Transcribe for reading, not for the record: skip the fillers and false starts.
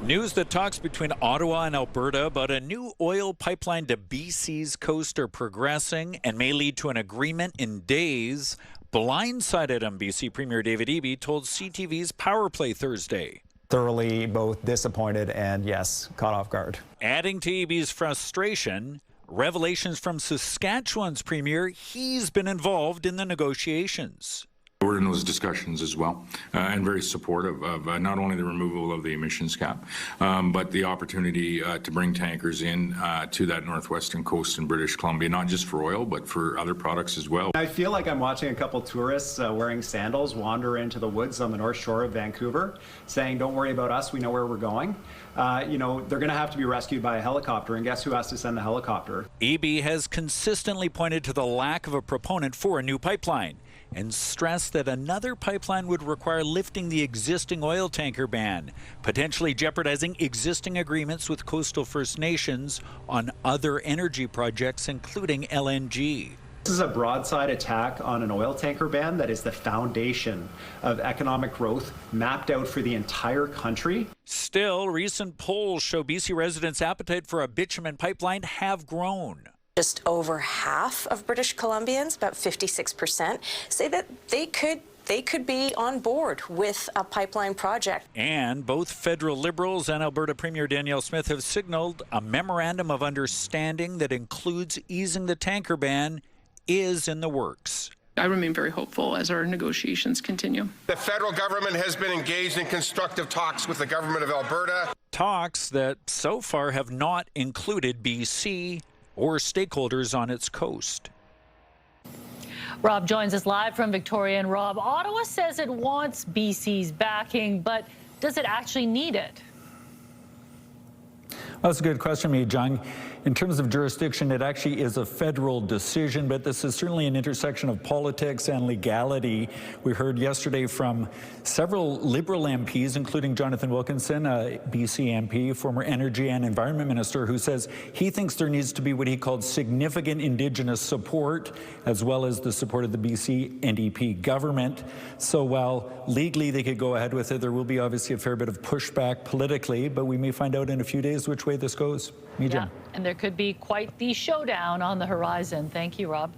News that talks between Ottawa and Alberta about a new oil pipeline to BC's coast are progressing and may lead to an agreement in days. Blindsided BC Premier David Eby told CTV's Power Play Thursday. Thoroughly both disappointed and, yes, caught off guard. Adding to Eby's frustration, revelations from Saskatchewan's premier, he's been involved in the negotiations. We're in those discussions as well, and very supportive of not only the removal of the emissions cap, but the opportunity to bring tankers in to that northwestern coast in British Columbia, not just for oil, but for other products as well. I feel like I'm watching a couple tourists wearing sandals wander into the woods on the north shore of Vancouver, saying, "Don't worry about us, we know where we're going." They're going to have to be rescued by a helicopter, and guess who has to send the helicopter? Eby has consistently pointed to the lack of a proponent for a new pipeline and stressed that another pipeline would require lifting the existing oil tanker ban, potentially jeopardizing existing agreements with coastal First Nations on other energy projects, including LNG. This is a broadside attack on an oil tanker ban that is the foundation of economic growth mapped out for the entire country. Still, recent polls show BC residents' appetite for a bitumen pipeline have grown. Just over half of British Columbians, about 56%, say that they could be on board with a pipeline project. And both federal Liberals and Alberta Premier Danielle Smith have signaled a memorandum of understanding that includes easing the tanker ban is in the works. I remain very hopeful as our negotiations continue. The federal government has been engaged in constructive talks with the government of Alberta. Talks that so far have not included BC or stakeholders on its coast. Rob joins us live from Victoria. And Rob, Ottawa says it wants BC's backing, but does it actually need it? Well, that's a good question, Jung. In terms of jurisdiction, it actually is a federal decision, but this is certainly an intersection of politics and legality. We heard yesterday from several Liberal MPs, including Jonathan Wilkinson, a BC MP, former Energy and Environment Minister, who says he thinks there needs to be what he called significant Indigenous support, as well as the support of the BC NDP government. So while legally they could go ahead with it, there will be obviously a fair bit of pushback politically, but we may find out in a few days which way this goes. Yeah, and there could be quite the showdown on the horizon. Thank you, Rob.